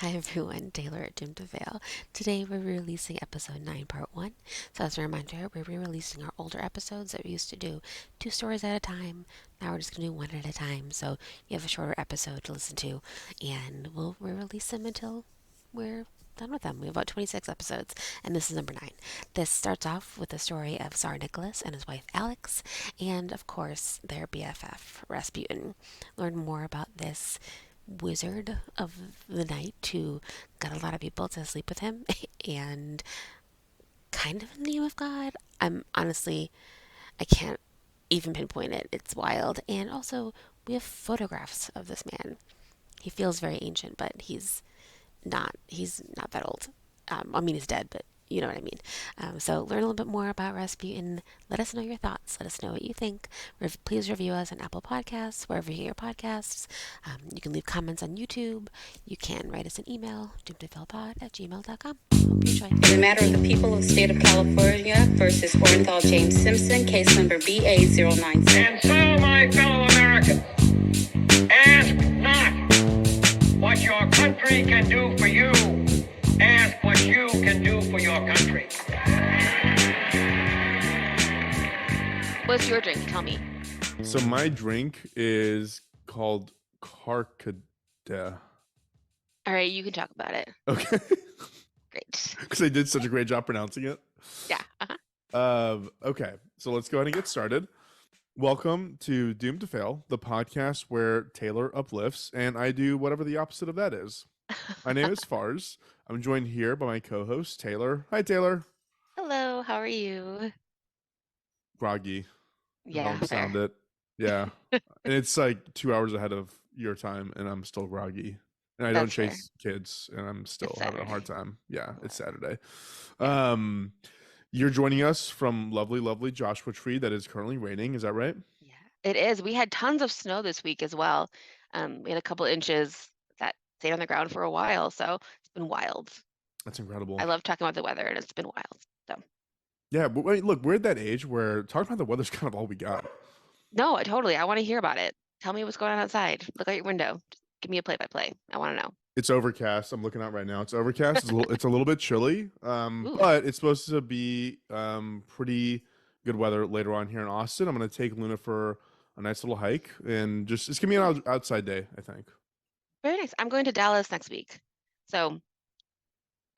Hi everyone, Taylor at Doom to Fail. Today we're releasing episode 9, part 1. So, as a reminder, we're re releasing our older episodes that we used to do two stories at a time. Now we're just going to do one at a time. So, you have a shorter episode to listen to, and we'll re release them until we're done with them. We have about 26 episodes, and this is number 9. This starts off with the story of Tsar Nicholas and his wife Alex, and of course, their BFF, Rasputin. Learn more about this wizard of the night who got a lot of people to sleep with him and kind of in the name of God. I'm honestly, I can't even pinpoint it. It's wild. And also, we have photographs of this man. He feels very ancient, but he's not that old. I mean, he's dead, but you know what I mean. So learn a little bit more about Rasputin. Let us know your thoughts. Let us know what you think. Please review us on Apple Podcasts, wherever you get your podcasts. You can leave comments on YouTube. You can write us an email, doomtofailpod@gmail.com. Hope you enjoy. In the matter of the people of the state of California versus Orenthal James Simpson, case number BA097. And so, my fellow Americans, ask not what your country can do for you. Ask what you can do for your country. What's your drink? Tell me. So my drink is called Carcada. All right, you can talk about it. Okay. Great. Because I did such a great job pronouncing it. Yeah. Okay, so let's go ahead and get started. Welcome to Doom to Fail, the podcast where Taylor uplifts and I do whatever the opposite of that is. My name is Fars. I'm joined here by my co-host, Taylor. Hi, Taylor. Hello, how are you? Groggy. Yeah, Don't sound it. Yeah. And it's like 2 hours ahead of your time, and I'm still groggy. And I don't That's fair. chase kids, and I'm still It's having a hard Saturday. time. Yeah, it's Saturday. Yeah. You're joining us from lovely, lovely Joshua Tree that is currently raining. Is that right? Yeah, it is. We had tons of snow this week as well. We had a couple inches that stayed on the ground for a while, so it's been wild. That's incredible. I love talking about the weather, and it's been wild. So Yeah, but wait, look, we're at that age where talking about the weather's kind of all we got. no, I want to hear about it. Tell me what's going on outside. Look out your window. Just give me a play-by-play. I want to know. It's overcast. I'm looking out right now. It's overcast. It's a little bit chilly, Ooh, but it's supposed to be pretty good weather later on here in Austin. I'm going to take Luna for a nice little hike, and just it's gonna be an outside day, I think. very nice. I'm going to Dallas next week, so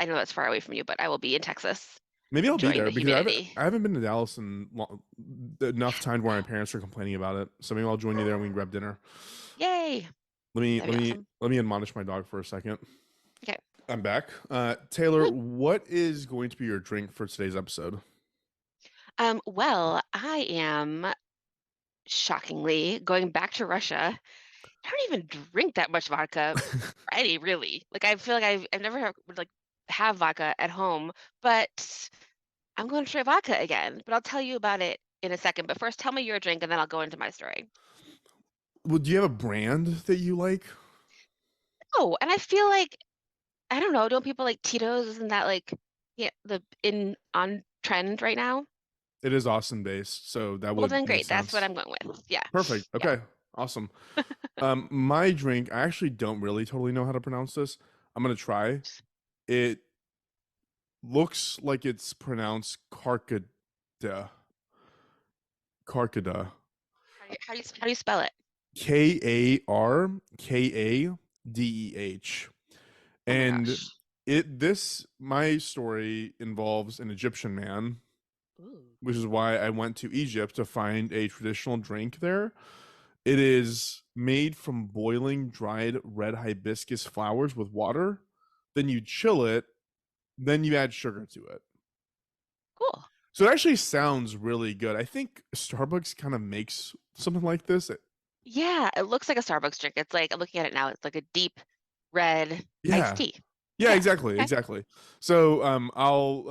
I know that's far away from you, but I will be in Texas Maybe I'll be enjoying there the because humidity. I haven't been to Dallas in enough time where my parents are complaining about it. So maybe I'll join you there and we can grab dinner. Yay! Let me That'd be awesome. let me admonish my dog for a second. Okay. I'm back. Taylor, what is going to be your drink for today's episode? Well, I am shockingly going back to Russia. I don't even drink that much vodka, any really. Like I feel like I've never would like have vodka at home, but I'm going to try vodka again. But I'll tell you about it in a second. But first, tell me your drink, and then I'll go into my story. Well, do you have a brand that you like? Oh, and I feel like I don't know. Don't people like Tito's? Isn't that like yeah the in on trend right now? It is Austin based, so that Well, would then make great. That's what sense. I'm going with. Yeah, Perfect. yeah. Okay. Awesome. My drink, I actually don't really totally know how to pronounce this. I'm gonna try. It looks like it's pronounced Carcada. Carcada. How do you spell it? Karkadeh. Oh my And gosh. my story involves an Egyptian man, Ooh. which is why I went to Egypt to find a traditional drink there. It is made from boiling dried red hibiscus flowers with water. Then you chill it, then you add sugar to it. Cool. So it actually sounds really good. I think Starbucks kind of makes something like this. Yeah, it looks like a Starbucks drink. It's like I'm looking at it now. It's like a deep red iced Yeah. tea. Yeah, Yeah. exactly, Okay. exactly. So I'll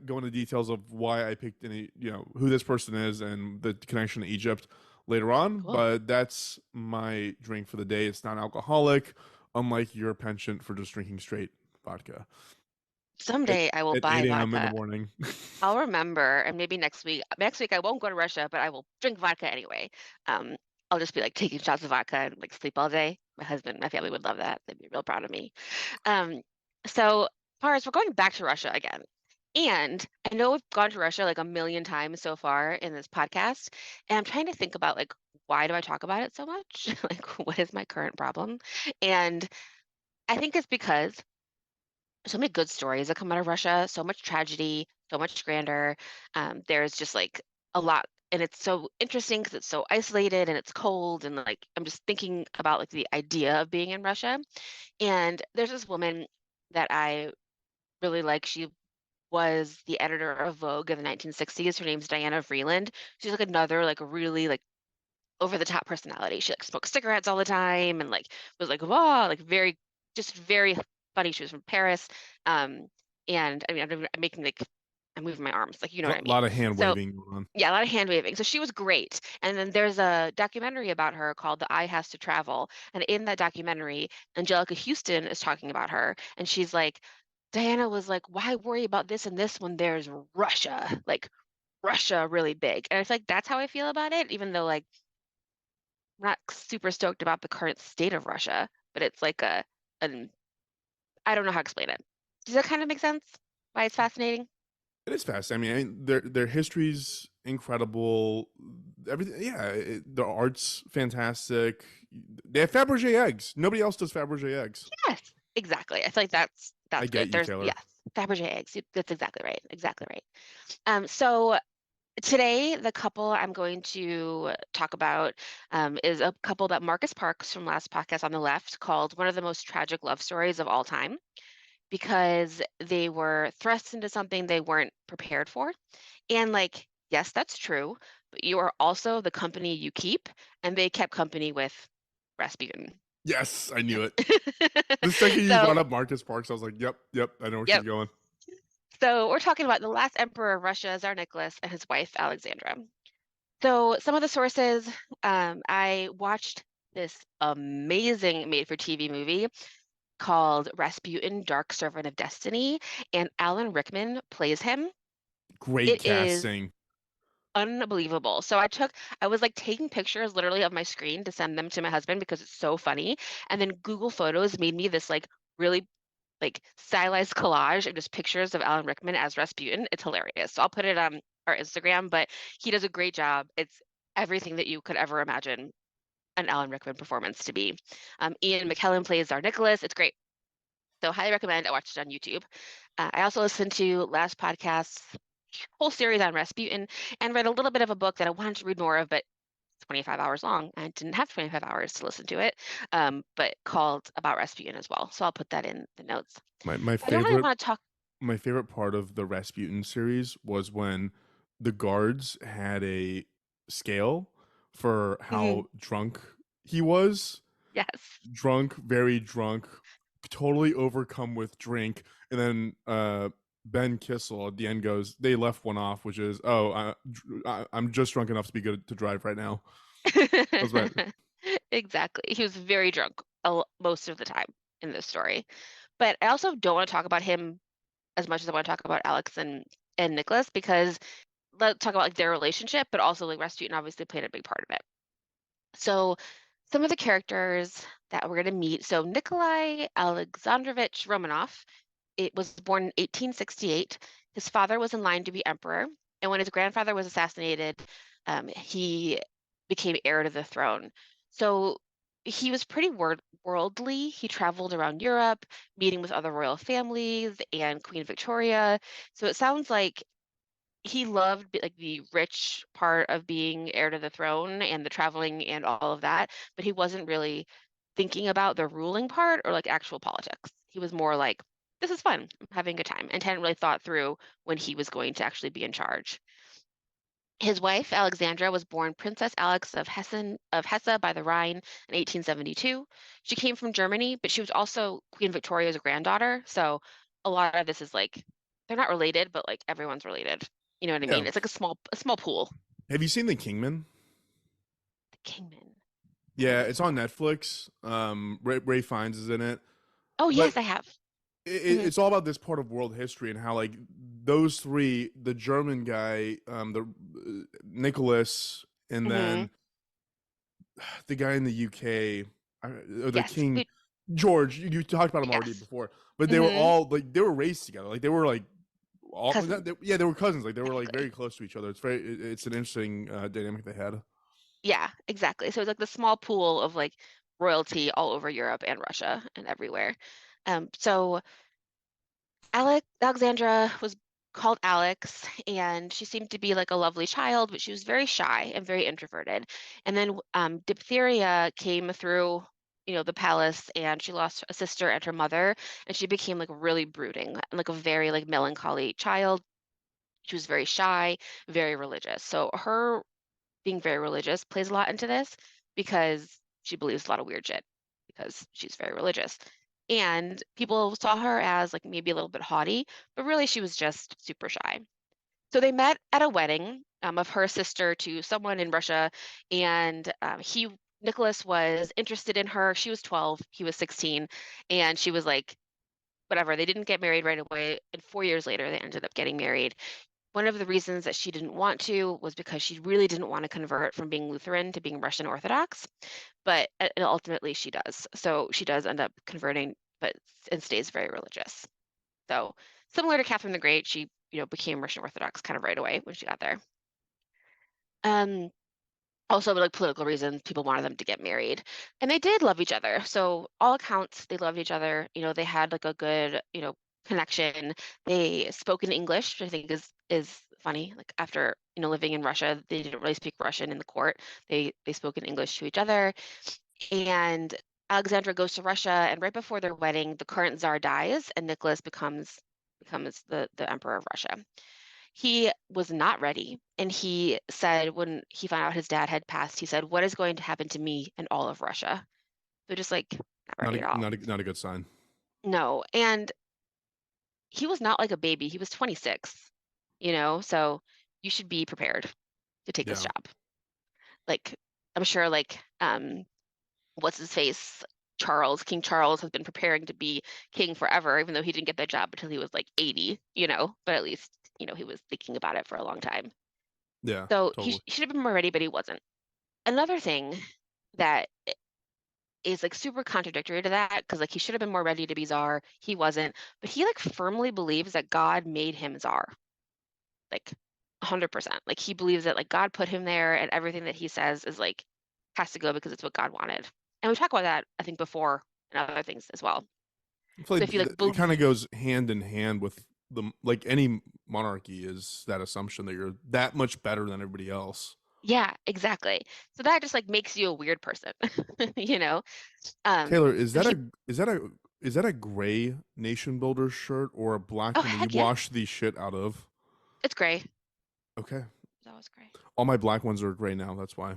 go into details of why I picked who this person is and the connection to Egypt later on. Cool. But that's my drink for the day. It's non-alcoholic, unlike your penchant for just drinking straight vodka at, Someday I will at buy 8 a.m. in the vodka. morning. I'll remember, and maybe next week. Next week I won't go to Russia, but I will drink vodka anyway. Um, I'll just be like taking shots of vodka and like sleep all day. My family would love that. They'd be real proud of me. Um, so far as we're going back to Russia again. And I know we've gone to Russia like a million times so far in this podcast, and I'm trying to think about like why do I talk about it so much? Like what is my current problem? And I think it's because so many good stories that come out of Russia, so much tragedy, so much grandeur. There's just like a lot, and it's so interesting because it's so isolated and it's cold, and like I'm just thinking about like the idea of being in Russia. And there's this woman that I really like. She was the editor of Vogue in the 1960s. Her name's Diana Vreeland. She's like another like really like over the top personality. She like smoked cigarettes all the time and like was like wow, like very just very funny. She was from Paris. Um and I mean I'm making like I'm moving my arms, like you know A what I mean. lot of hand So waving going on. yeah, a lot of hand waving. So she was great. And then there's a documentary about her called The Eye Has to Travel. And in that documentary, Angelica Houston is talking about her. And she's like, Diana was like, why worry about this and this when there's Russia? Like Russia really big. And I feel like that's how I feel about it, even though like I'm not super stoked about the current state of Russia, but it's like an I don't know how to explain it. Does that kind of make sense? Why it's fascinating? It is fast. I mean, their history's incredible. Everything, yeah. The art's fantastic. They have Fabergé eggs. Nobody else does Fabergé eggs. Yes, exactly. I feel like I that's get good. you, There's Taylor. yes, Fabergé eggs. That's exactly right. Exactly right. So today the couple I'm going to talk about is a couple that Marcus Parks from last podcast on the left called one of the most tragic love stories of all time because they were thrust into something they weren't prepared for. And like, yes, that's true, but you are also the company you keep, and they kept company with Rasputin. Yes, I knew it. The second you So, brought up Marcus Parks, I was like, yep, I know where she's yep. going. So we're talking about the last emperor of Russia, Tsar Nicholas, and his wife Alexandra. So some of the sources, I watched this amazing made-for-TV movie called Rasputin, Dark Servant of Destiny, and Alan Rickman plays him. Great It is casting. unbelievable. So I was like taking pictures literally of my screen to send them to my husband because it's so funny. And then Google Photos made me this like really like stylized collage of just pictures of Alan Rickman as Rasputin. It's hilarious. So I'll put it on our Instagram, but he does a great job. It's everything that you could ever imagine an Alan Rickman performance to be. Ian McKellen plays Tzar Nicholas. It's great. So highly recommend. I watched it on YouTube. I also listened to last podcast's whole series on Rasputin and read a little bit of a book that I wanted to read more of, but 25 hours long. I didn't have 25 hours to listen to it, but called about Rasputin as well. So I'll put that in the notes. My I don't really favorite want to talk. my favorite part of the Rasputin series was when the guards had a scale for Mhm. how drunk he was. Yes. Drunk, very drunk, totally overcome with drink, and then Ben Kissel at the end goes, "They left one off, which is, I'm just drunk enough to be good to drive right now." That's right. Exactly. He was very drunk most of the time in this story. But I also don't want to talk about him as much as I want to talk about Alex and Nicholas because let's talk about like their relationship, but also like Rasputin obviously played a big part of it. So some of the characters that we're going to meet. So Nikolai Alexandrovich Romanov, it was born in 1868. His father was in line to be emperor, and when his grandfather was assassinated, he became heir to the throne. So he was pretty worldly. He traveled around Europe, meeting with other royal families and Queen Victoria. So it sounds like he loved like the rich part of being heir to the throne and the traveling and all of that, but he wasn't really thinking about the ruling part or like actual politics. He was more like, this is fun, I'm having a good time, and hadn't really thought through when he was going to actually be in charge. His wife, Alexandra, was born Princess Alex of Hesse by the Rhine in 1872. She came from Germany, but she was also Queen Victoria's granddaughter. So a lot of this is like they're not related, but like everyone's related. You know what I Yeah. mean? It's like a small pool. Have you seen The Kingman? The Kingman. I don't Yeah, think it's so. on Netflix. Ray Fiennes is in it, Oh but yes, I have. Hmm. it's all about this part of world history and how like those three, the German guy, the Nicholas, and Hmm. then the guy in the UK, or the Yes. King George. You talked about him already Yes. before, but they were Mm-hmm. all like they were raised together. Like they were like all Cousin, yeah, they were cousins. Like they were like technically. very close to each other. It's an interesting dynamic they had. Yeah, exactly. So it's like the small pool of like royalty all over Europe and Russia and everywhere. So Alexandra was called Alex, and she seemed to be like a lovely child, but she was very shy and very introverted. And then diphtheria came through, the palace, and she lost a sister and her mother, and she became like really brooding and like a very like melancholy child. She was very shy, very religious. So her being very religious plays a lot into this because she believes a lot of weird shit because she's very religious. And people saw her as like maybe a little bit haughty, but really she was just super shy. So they met at a wedding of her sister to someone in Russia, and Nicholas was interested in her. She was 12, he was 16, and she was like, whatever. They didn't get married right away, and 4 years later they ended up getting married. One of the reasons that she didn't want to was because she really didn't want to convert from being Lutheran to being Russian Orthodox, but and ultimately she does. So she does end up converting, but and stays very religious. So similar to Catherine the Great, she became Russian Orthodox kind of right away when she got there. Um, Also, like political reasons, people wanted them to get married, and they did love each other. So all accounts, they loved each other. They had like a good connection. They spoke in English, which I think is funny. Like after living in Russia, they didn't really speak Russian in the court. They spoke in English to each other. And Alexandra goes to Russia, and right before their wedding, the current czar dies, and Nicholas becomes the emperor of Russia. He was not ready, and he said when he found out his dad had passed, he said, "What is going to happen to me and all of Russia?" So just like not ready at all. Not a good sign. No, and he was not like a baby. He was 26, so you should be prepared to take this Yeah. job. Like I'm sure what's his face? King Charles has been preparing to be king forever, even though he didn't get that job until he was like 80, but at least, he was thinking about it for a long time. Yeah. So he Totally. should have been more ready, but he wasn't. Another thing that is like super contradictory to that, because like he should have been more ready to be czar, he wasn't, but he like firmly believes that God made him czar, like 100%. Like he believes that like God put him there, and everything that he says is like has to go because it's what God wanted. And we talked about that, I think, before and other things as well. I feel So like if you like it kind of believe, goes hand in hand with the like any monarchy is that assumption that you're that much better than everybody else. yeah, exactly. So that just like makes you a weird person, you know? Um, Taylor, so he, is that a gray nation builder shirt or a oh black one that you heck yeah, wash the shit out of? it's gray. Okay. It's always gray. All my black ones are gray now, that's why.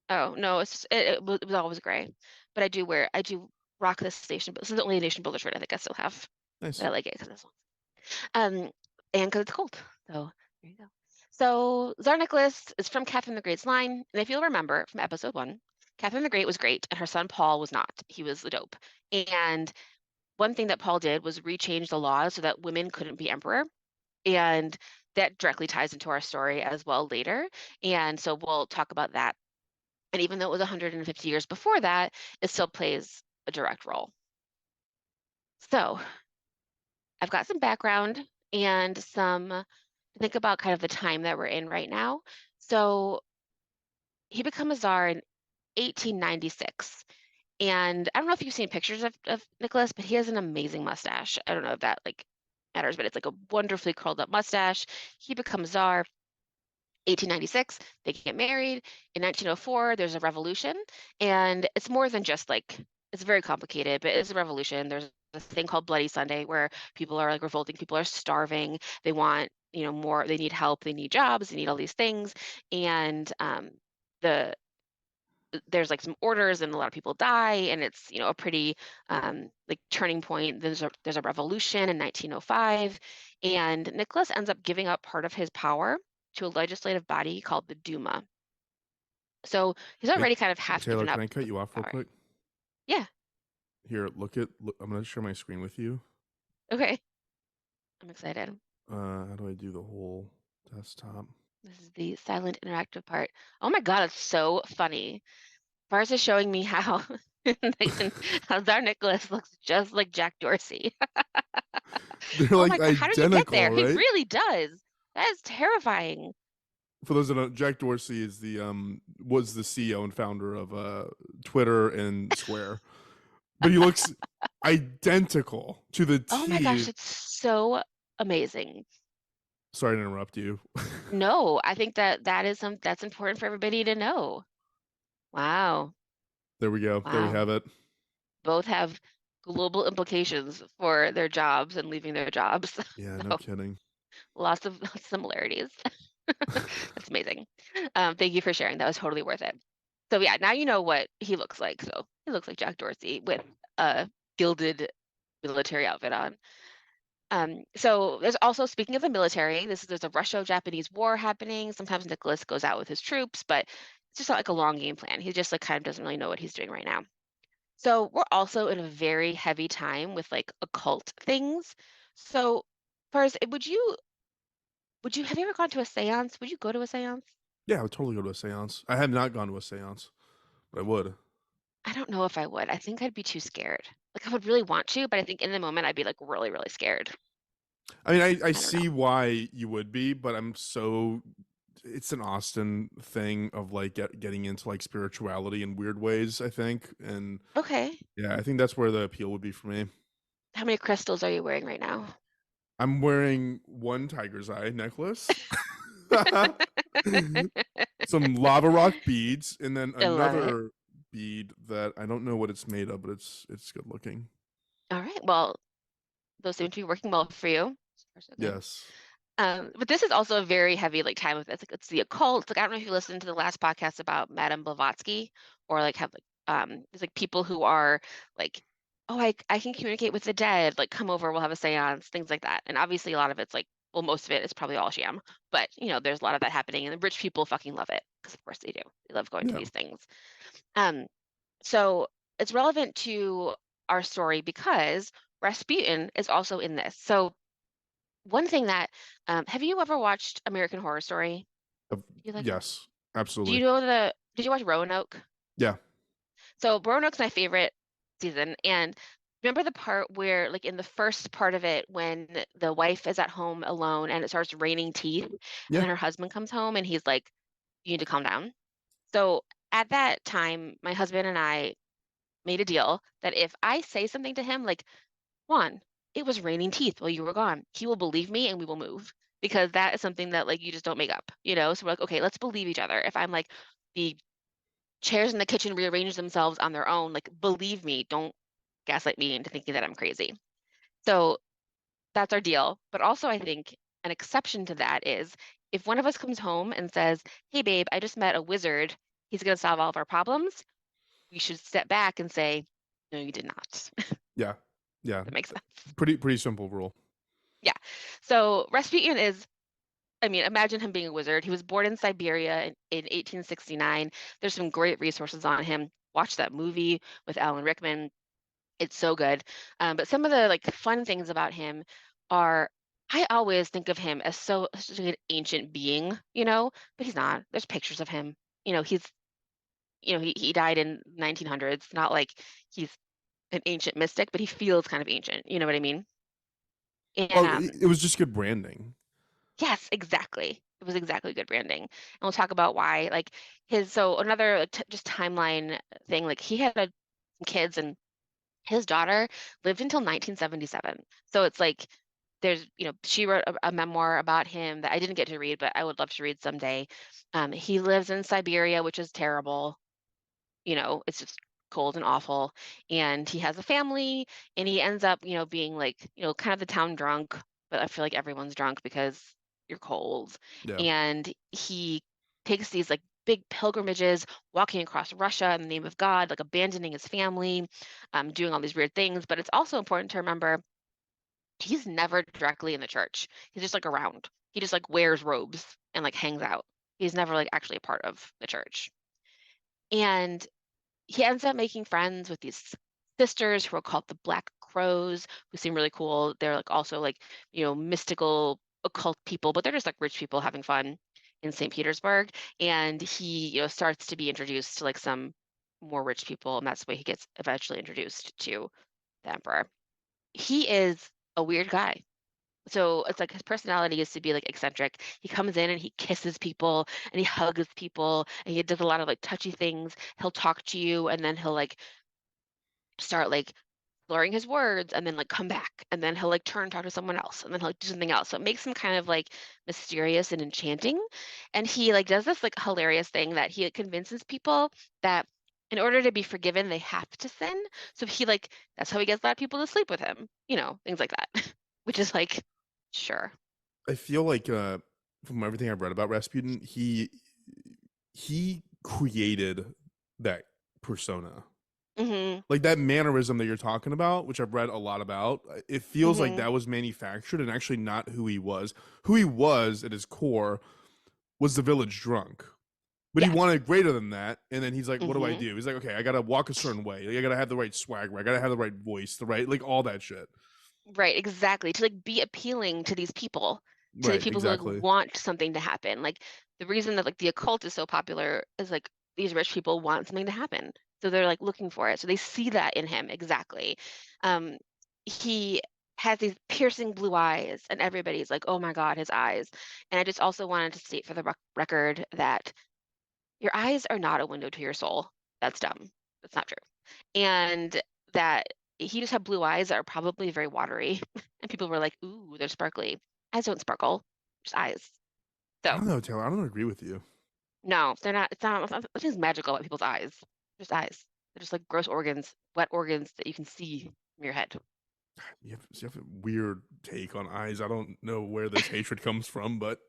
Oh no, it was always gray. But I do rock this station, but this is the only nation builder shirt I think I still have. But Nice. I like it because this one. And because it's cold. So there you go. So Tsar Nicholas is from Catherine the Great's line, and if you'll remember from episode 1, Catherine the Great was great, and her son Paul was not. He was the dope. And one thing that Paul did was rechange the laws so that women couldn't be emperor. And that directly ties into our story as well later. And so we'll talk about that. And even though it was 150 years before that, it still plays a direct role. So I've got some background and some to think about kind of the time that we're in right now. So he became a czar in 1896. And I don't know if you've seen pictures of Nicholas, but he has an amazing mustache. I don't know if that like matters, but it's like a wonderfully curled up mustache. He becomes czar 1896. They get married. In 1904, there's a revolution. And it's more than just like, it's very complicated, but it's a revolution. There's a thing called Bloody Sunday where people are like revolting, people are starving. They want, more, they need help, they need jobs, they need all these things. And the there's like some orders and a lot of people die, and it's a pretty like turning point. There's a revolution in 1905, and Nicholas ends up giving up part of his power to a legislative body called the Duma. So he's Hey, already kind of half Taylor, given can up I cut the you off real power. quick? Yeah. Here, I'm gonna share my screen with you. Okay. I'm excited. How do I do the whole desktop? This is the silent interactive part. Oh my God, it's so funny. Fars is showing me how how Tzar Nicholas looks just like Jack Dorsey. They're Oh like my God, how did he get identical, there? He right? really does. That is terrifying. For those that don't, Jack Dorsey is the was the CEO and founder of Twitter and Square, but he looks identical to the Oh my gosh, T. it's so amazing. Sorry to interrupt you. No, I think that's important for everybody to know. Wow. There we go. There we Wow. have it. Both have global implications for their jobs and leaving their jobs. Yeah, no So kidding. lots of similarities. That's amazing. Thank you for sharing. That was totally worth it. So yeah, now you know what he looks like. So he looks like Jack Dorsey with a gilded military outfit on. So there's also, speaking of the military, there's a Russo-Japanese war happening. Sometimes Nicholas goes out with his troops, but it's just not like a long game plan. He just like kind of doesn't really know what he's doing right now. So we're also in a very heavy time with like occult things. So first, would you have you ever gone to a seance? Would you go to a seance? Yeah, I would totally go to a seance. I have not gone to a seance, but I would. I don't know if I would. I think I'd be too scared. Like I would really want to, but I think in the moment I'd be like really, really scared. I mean, I I don't know. see why you would be, but it's an Austin thing of like getting into like spirituality in weird ways, I think. And Okay. yeah, I think that's where the appeal would be for me. How many crystals are you wearing right now? I'm wearing one tiger's eye necklace, some lava rock beads, and then I love it. another bead that I don't know what it's made of, but it's good looking. All right. Well, those seem to be working well for you. So far, so good. Yes. But this is also a very heavy like time of it's the occult. It's like I don't know if you listened to the last podcast about Madame Blavatsky or like have like there's like people who are like, oh, I can communicate with the dead, like come over, we'll have a seance, things like that. And obviously a lot of it's like, well, most of it is probably all sham, but you know, there's a lot of that happening, and the rich people fucking love it because of course they do. They love going to Yeah. these things. Um, so it's relevant to our story because Rasputin is also in this. So one thing that have you ever watched American Horror Story? Do you like that? Yes. Do you Absolutely. know did you watch Roanoke? Yeah. So Roanoke's my favorite season. And remember the part where like in the first part of it when the wife is at home alone and it starts raining teeth and Yeah. then her husband comes home and he's like, you need to calm down. So at that time, my husband and I made a deal that if I say something to him like, Juan, it was raining teeth while you were gone. He will believe me and we will move because that is something that like you just don't make up, you know? So we're like, okay, let's believe each other. If I'm like the chairs in the kitchen rearrange themselves on their own, like believe me, don't gaslight me into thinking that I'm crazy. So that's our deal. But also I think an exception to that is if one of us comes home and says, hey babe, I just met a wizard, he's gonna solve all of our problems, we should step back and say, no, you did not. Yeah. Yeah. That makes sense. Pretty simple rule. Yeah. So Rasputin is, I mean, imagine him being a wizard. He was born in Siberia in 1869. There's some great resources on him. Watch that movie with Alan Rickman. It's so good. But some of the like fun things about him are I always think of him as such an ancient being, you know, but he's not. There's pictures of him. You know, he died in 1900s. Not like he's an ancient mystic, but he feels kind of ancient. You know what I mean? And Well, it was just good branding. yes, exactly. It was exactly good branding. And we'll talk about why. Like so another like, just timeline thing, like he had some kids and his daughter lived until 1977. So it's like she wrote a memoir about him that I didn't get to read, but I would love to read someday. He lives in Siberia, which is terrible. It's just cold and awful. And he has a family and he ends up, being like, kind of the town drunk, but I feel like everyone's drunk because you're cold. Yeah. And he takes these like big pilgrimages, walking across Russia in the name of God, like abandoning his family, doing all these weird things. But it's also important to remember he's never directly in the church. He's just like around. He just like wears robes and like hangs out. He's never like actually a part of the church. And he ends up making friends with these sisters who are called the Black Crows, who seem really cool. They're like also like, mystical occult people, but they're just like rich people having fun in St. Petersburg. And he, starts to be introduced to like some more rich people, and that's the way he gets eventually introduced to the emperor. He is a weird guy. So it's like his personality is to be like eccentric. He comes in and he kisses people and he hugs people and he does a lot of like touchy things. He'll talk to you and then he'll like start like slurring his words and then like come back and then he'll like turn and talk to someone else and then he'll like, do something else. So it makes him kind of like mysterious and enchanting. And he like does this like hilarious thing that he like, convinces people that in order to be forgiven, they have to sin. So he like that's how he gets a lot of people to sleep with him, things like that. Which is like, sure. I feel like from everything I've read about Rasputin, he created that persona. Hmm. Like that mannerism that you're talking about, which I've read a lot about, it feels like Hmm. that was manufactured and actually not who he was. Who he was at his core was the village drunk. But he Yes. wanted greater than that, and then he's like, "What do I Hmm. do?" He's like, "Okay, I gotta walk a certain way. Like, I gotta have the right swagger. I gotta have the right voice, the right like all that shit." Right, exactly. To like be appealing to these people, to the Right, people who like exactly. want something to happen. Like the reason that like the occult is so popular is like these rich people want something to happen. So they're like looking for it. So they see that in him exactly. Um, he has these piercing blue eyes, and everybody's like, "Oh my God, his eyes." And I just also wanted to state for the record that your eyes are not a window to your soul. That's dumb. That's not true. And that he just had blue eyes that are probably very watery. And people were like, ooh, they're sparkly. Eyes don't sparkle, just eyes. I So don't know, Taylor. I don't agree with you. no, they're not. It's not nothing's magical about people's eyes. Just eyes. They're just like gross organs, wet organs that you can see from your head. You have a weird take on eyes. I don't know where this hatred comes from, but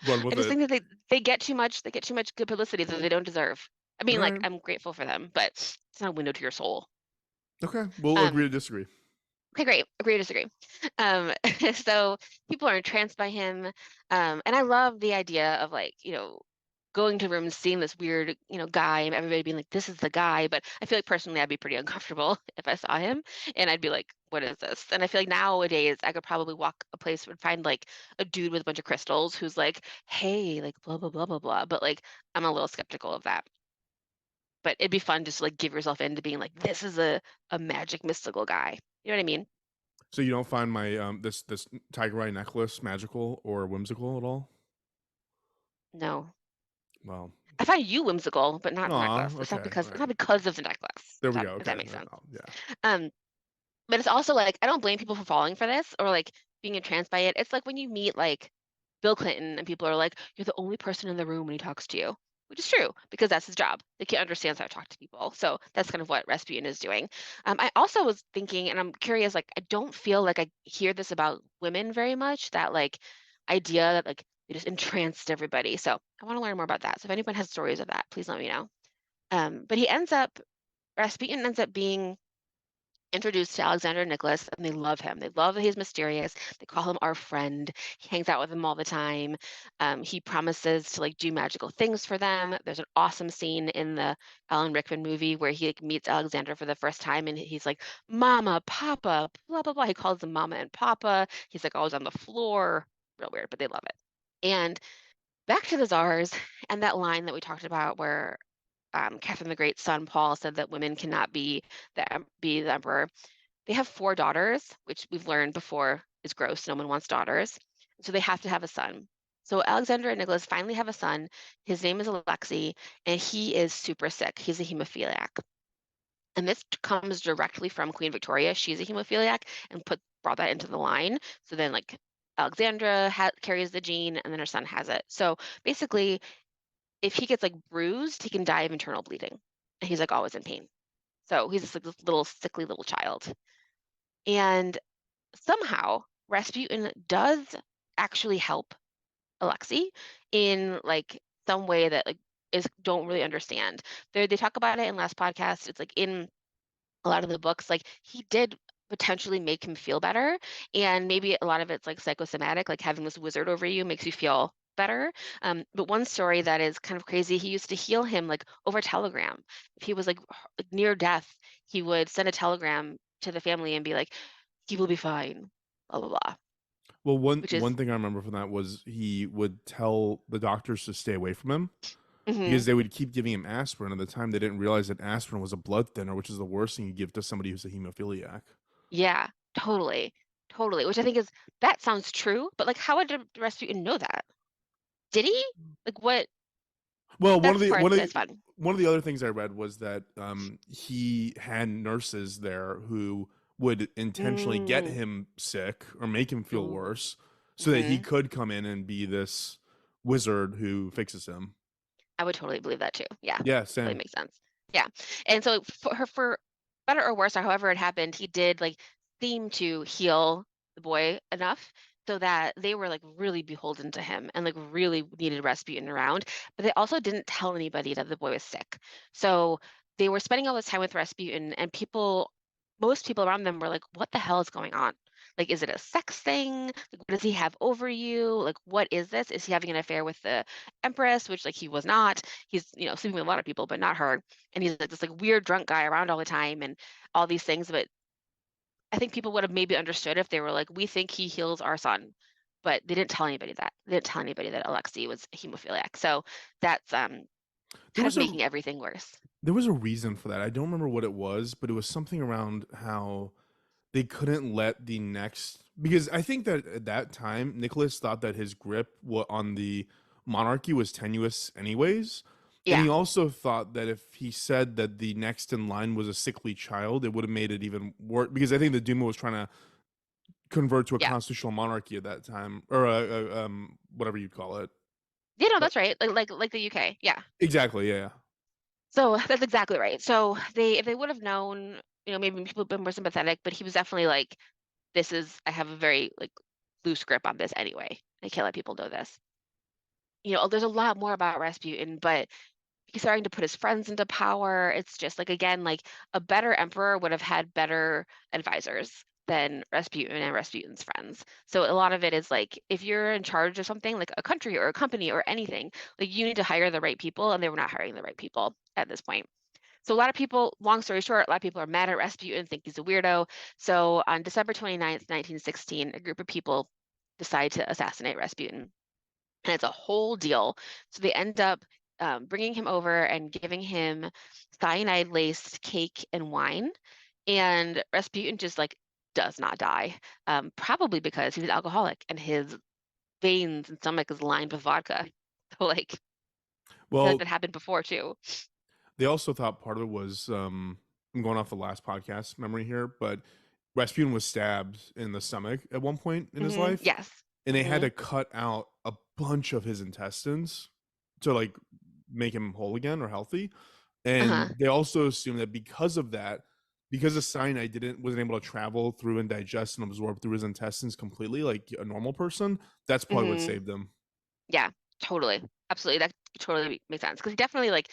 run I with just it. think that they get too much. They get too much good publicity that they don't deserve. I All mean, like right. I'm grateful for them, but it's not a window to your soul. Okay. We'll agree Um, to disagree. Okay, great. Agree to disagree. Um, so people are entranced by him. And I love the idea of like, going to rooms, seeing this weird, guy and everybody being like, this is the guy. But I feel like personally I'd be pretty uncomfortable if I saw him and I'd be like, what is this? And I feel like nowadays I could probably walk a place and find like a dude with a bunch of crystals who's like, hey, like blah, blah, blah, blah, blah. But like I'm a little skeptical of that. But it'd be fun just to like give yourself into being like, this is a magic mystical guy. You know what I mean? So you don't find my this tiger eye necklace magical or whimsical at all? No. Well, I find you whimsical, but not the aw, necklace. okay, all It's right. not because of the necklace, There if we that go. if Okay, that makes sense. oh, yeah. Um, but it's also like I don't blame people for falling for this or like being entranced by it. It's like when you meet like Bill Clinton and people are like, you're the only person in the room when he talks to you, which is true because that's his job. Like he understands how to talk to people. So that's kind of what Rasputin is doing. I also was thinking, and I'm curious, like I don't feel like I hear this about women very much, that like idea that like they just entranced everybody. So I want to learn more about that. So if anyone has stories of that, please let me know. But Rasputin ends up being introduced to Alexandra and Nicholas, and they love him. They love that he's mysterious. They call him our friend. He hangs out with them all the time. He promises to like do magical things for them. There's an awesome scene in the Alan Rickman movie where he like, meets Alexandra for the first time, and he's like, "Mama, Papa, blah blah blah." He calls them Mama and Papa. He's like always on the floor. Real weird, but they love it. And back to the czars and that line that we talked about where Catherine the Great's son Paul said that women cannot be the emperor. They have four daughters, which we've learned before is gross. No one wants daughters, so they have to have a son. So Alexander and Nicholas finally have a son. His name is Alexei, and he is super sick. He's a hemophiliac, and this comes directly from Queen Victoria. She's a hemophiliac and brought that into the line. So then like Alexandra carries the gene, and then her son has it. So basically, if he gets like bruised, he can die of internal bleeding. And he's like always in pain. So he's just like this little sickly little child. And somehow Rasputin does actually help Alexei in like some way that like is don't really understand. They talk about it in last podcast. It's like in a lot of the books, like he did potentially make him feel better. And maybe a lot of it's like psychosomatic, like having this wizard over you makes you feel better. But one story that is kind of crazy, he used to heal him like over telegram. If he was like near death, he would send a telegram to the family and be like, he will be fine, blah, blah, blah, Well, one which is, one thing I remember from that was he would tell the doctors to stay away from him Hmm. because they would keep giving him aspirin. At the time, they didn't realize that aspirin was a blood thinner, which is the worst thing you give to somebody who's a hemophiliac. Yeah, totally. Totally. Which I think is, that sounds true, but like, how would Rasputin know that? Did he? Like, what? Well, That's the part that's fun. one of the other things I read was that he had nurses there who would intentionally get Mm. him sick or make him feel Ooh. worse, so that he Hmm. could come in and be this wizard who fixes him. I would totally believe that too. Yeah, Yeah, totally same. makes sense. Yeah. And so for better or worse, or however it happened, he did like seem to heal the boy enough so that they were like really beholden to him and like really needed Rasputin around. But they also didn't tell anybody that the boy was sick. So they were spending all this time with Rasputin, and most people around them were like, what the hell is going on? Like, is it a sex thing? Like, what does he have over you? Like, what is this? Is he having an affair with the Empress, which like he was not. He's, sleeping with a lot of people, but not her. And he's like this like weird drunk guy around all the time and all these things. But I think people would have maybe understood if they were like, we think he heals our son. But they didn't tell anybody that. They didn't tell anybody that Alexei was a hemophiliac. So that's There kind of was a making everything worse. there was a reason for that. I don't remember what it was, but it was something around how they couldn't let the next, because I think that at that time Nicholas thought that his grip on the monarchy was tenuous anyways, and Yeah, he also thought that if he said that the next in line was a sickly child, it would have made it even worse, because I think the Duma was trying to convert to a yeah. constitutional monarchy at that time, or whatever you'd call it. You know, But that's right. Like the UK. Yeah. exactly, yeah, yeah. So that's exactly right. So if they would have known, maybe people have been more sympathetic, but he was definitely like, I have a very like loose grip on this anyway. I can't let people know this. There's a lot more about Rasputin, but he's starting to put his friends into power. It's just like, again, like a better emperor would have had better advisors than Rasputin and Rasputin's friends. So a lot of it is like, if you're in charge of something like a country or a company or anything, like you need to hire the right people, and they were not hiring the right people at this point. So a lot of people, long story short, a lot of people are mad at Rasputin, think he's a weirdo. So on December 29th, 1916, a group of people decide to assassinate Rasputin. And it's a whole deal. So they end up bringing him over and giving him cyanide-laced cake and wine. And Rasputin just like does not die, probably because he's an alcoholic and his veins and stomach is lined with vodka. So like, I feel like Well, that happened before too. they also thought part of it was I'm going off the last podcast memory here, but Rasputin was stabbed in the stomach at one point in his life, Yes. and they had Hmm. to cut out a bunch of his intestines to like make him whole again or healthy. Uh-huh. And they also assumed that because of that, because the cyanide wasn't able to travel through and digest and absorb through his intestines completely like a normal person, that's probably what Hmm. saved him. Yeah, totally. Absolutely. That totally makes sense because he definitely like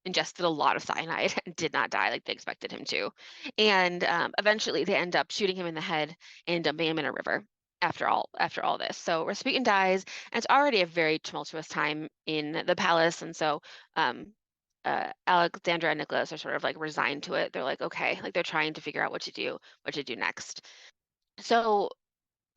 ingested a lot of cyanide and did not die like they expected him to. And eventually they end up shooting him in the head and dumping him in a river after all this. So Rasputin dies, and it's already a very tumultuous time in the palace. And so Alexandra and Nicholas are sort of like resigned to it. They're like, okay, like they're trying to figure out what to do next. So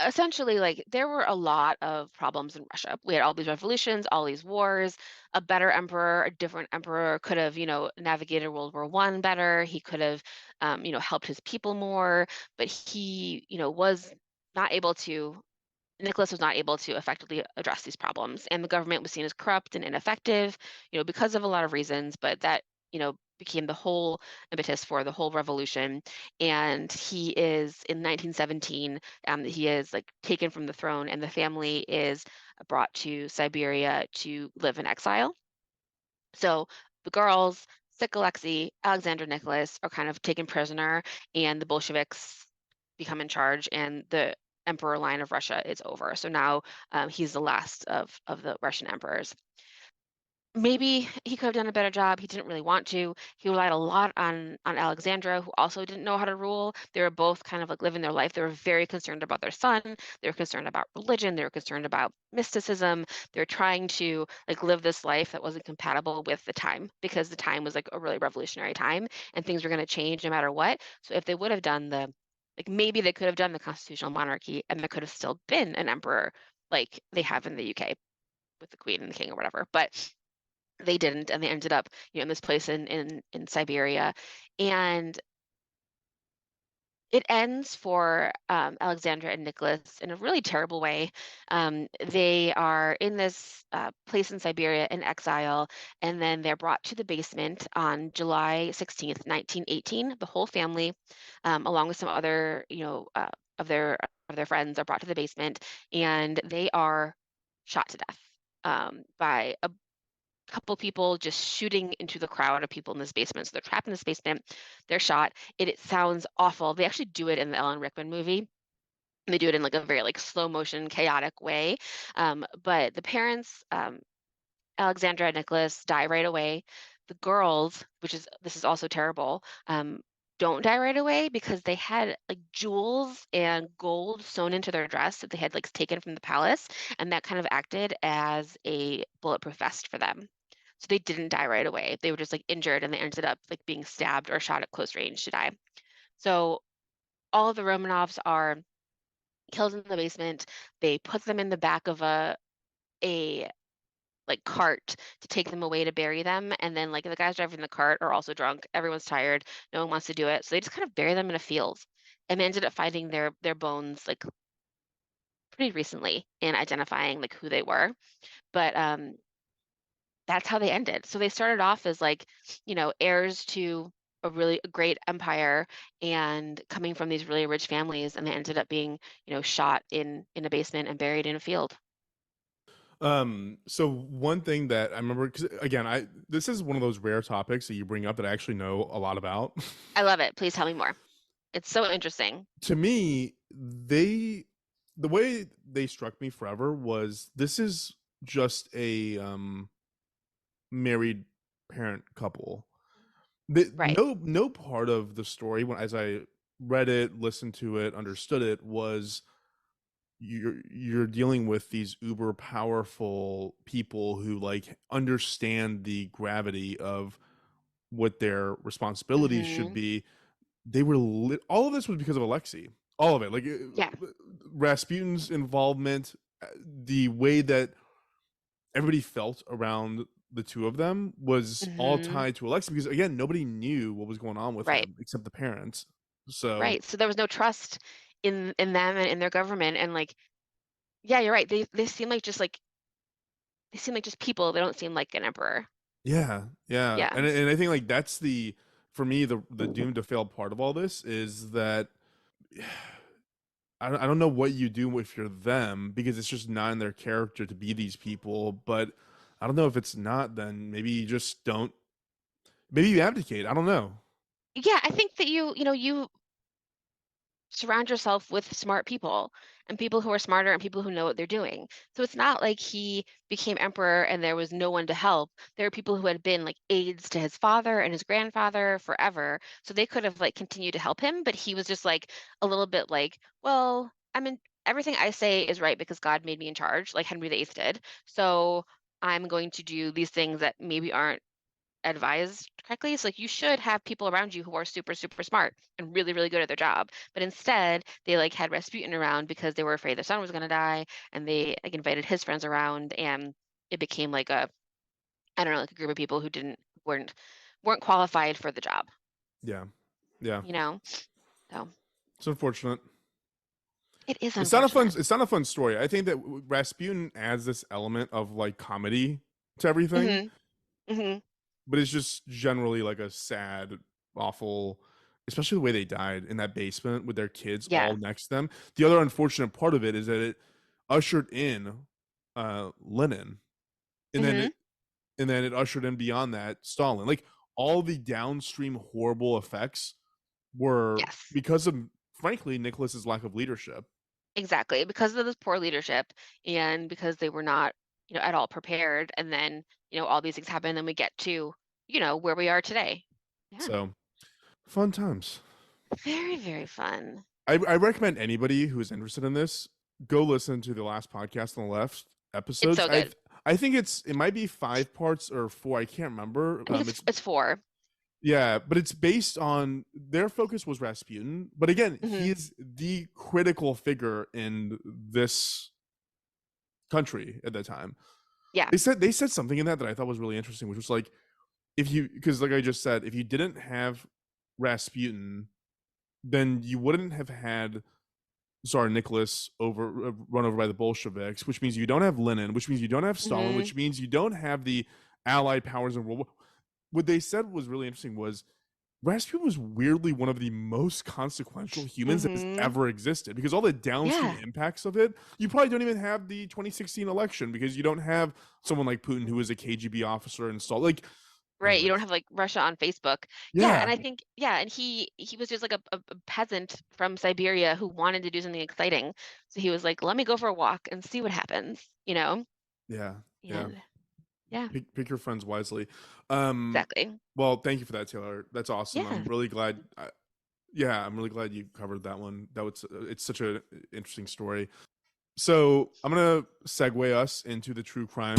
essentially, like there were a lot of problems in Russia. We had all these revolutions, all these wars. A better emperor, a different emperor could have, navigated World War I better. He could have, helped his people more, but he, was not able to. Nicholas was not able to effectively address these problems, and the government was seen as corrupt and ineffective, because of a lot of reasons. But that, became the whole impetus for the whole revolution. And he is in 1917. He is like taken from the throne, and the family is brought to Siberia to live in exile. So the girls, sick Alexei, Alexander Nicholas, are kind of taken prisoner, and the Bolsheviks become in charge, and the emperor line of Russia is over. So now he's the last of the Russian emperors. Maybe he could have done a better job. He didn't really want to. He relied a lot on Alexandra, who also didn't know how to rule. They were both kind of like living their life. They were very concerned about their son. They were concerned about religion. They were concerned about mysticism. They were trying to like live this life that wasn't compatible with the time, because the time was like a really revolutionary time and things were going to change no matter what. So if they would have done like maybe they could have done the constitutional monarchy, and there could have still been an emperor like they have in the UK with the queen and the king or whatever. But they didn't, and they ended up, in this place in Siberia. And it ends for Alexandra and Nicholas in a really terrible way. They are in this place in Siberia in exile, and then they're brought to the basement on July 16th, 1918. The whole family, along with some other, of their friends, are brought to the basement, and they are shot to death by a couple people just shooting into the crowd of people in this basement. So they're trapped in this basement. They're shot. It sounds awful. They actually do it in the Ellen Rickman movie. They do it in like a very like slow motion, chaotic way. But the parents, Alexandra and Nicholas, die right away. The girls, this is also terrible, don't die right away because they had like jewels and gold sewn into their dress that they had like taken from the palace, and that kind of acted as a bulletproof vest for them. So they didn't die right away. They were just like injured and they ended up like being stabbed or shot at close range to die. So all of the Romanovs are killed in the basement. They put them in the back of a like cart to take them away to bury them. And then like the guys driving the cart are also drunk. Everyone's tired. No one wants to do it. So they just kind of bury them in a field. And they ended up finding their bones like pretty recently and identifying like who they were. But that's how they ended. So they started off as like, heirs to a really great empire and coming from these really rich families, and they ended up being, shot in a basement and buried in a field. So one thing that I remember, because again, this is one of those rare topics that you bring up that I actually know a lot about. I love it. Please tell me more. It's so interesting. To me, the way they struck me forever was this is just a married parent couple. Right. No part of the story, when as I read it, listened to it, understood it, was you're dealing with these uber powerful people who like understand the gravity of what their responsibilities should Hmm. be. They were all of this was because of Alexei. All of it, like Yeah. Rasputin's involvement, the way that everybody felt around the two of them was all Hmm. tied to Alexei, because again, nobody knew what was going on with Right. him except the parents. So Right. So there was no trust in them and in their government. And like, yeah, you're right. They seem like just people. They don't seem like an emperor. yeah, yeah, Yeah. and I think like that's the, for me, the doomed to fail part of all this is that I don't know what you do if you're them, because it's just not in their character to be these people. But I don't know, if it's not, then maybe you just don't. Maybe you abdicate. I don't know. Yeah, I think that you surround yourself with smart people and people who are smarter and people who know what they're doing. So it's not like he became emperor and there was no one to help. There are people who had been like aides to his father and his grandfather forever. So they could have like continued to help him, but he was just like a little bit like, well, everything I say is right because God made me in charge, like Henry VIII did. So I'm going to do these things that maybe aren't advised correctly. It's like you should have people around you who are super, super smart and really, really good at their job. But instead, they like had Rasputin around because they were afraid their son was going to die, and they like invited his friends around, and it became like I don't know, like a group of people who weren't qualified for the job. Yeah, yeah. You know, so It's unfortunate. it is It's not a fun. unfortunate. It's not a fun story. I think that Rasputin adds this element of like comedy to everything, Hmm. Hmm. but it's just generally like a sad, awful. Especially the way they died in that basement with their kids Yeah. all next to them. The other unfortunate part of it is that it ushered in Lenin, and then Hmm. it ushered in beyond that Stalin. Like all the downstream horrible effects were Yes. because of, frankly, Nicholas's lack of leadership. Exactly, because of this poor leadership and because they were not, at all prepared. And then, all these things happen, and then we get to, where we are today. Yeah, So fun times. very, very fun. I recommend anybody who is interested in this go listen to the last podcast on the left It's episodes. so good. I think it might be 5 parts or 4. I can't remember. I think it's four. Yeah, but it's based on, their focus was Rasputin. But again, Hmm. he is the critical figure in this country at that time. Yeah. They said something in that I thought was really interesting, which was like, because like I just said, if you didn't have Rasputin, then you wouldn't have had Tsar Nicholas run over by the Bolsheviks, which means you don't have Lenin, which means you don't have Stalin, Mhm. which means you don't have the Allied powers in World War. What they said was really interesting was Rasputin was weirdly one of the most consequential humans that has Mhm. ever existed, because all the downstream Yeah. impacts of it, you probably don't even have the 2016 election, because you don't have someone like Putin who is a KGB officer installed. Like, Right, you don't anyways, have, like, Russia on Facebook. Yeah, and yeah, I think and he was just like a peasant from Siberia who wanted to do something exciting. So he was like, "Let me go for a walk and see what happens," you know? yeah, yeah. And yeah, Pick your friends wisely. exactly. Well, thank you for that, Taylor. That's awesome. Yeah. I'm really glad. Yeah, I'm really glad you covered that one. That was it's such a interesting story. So I'm gonna segue us into the true crime.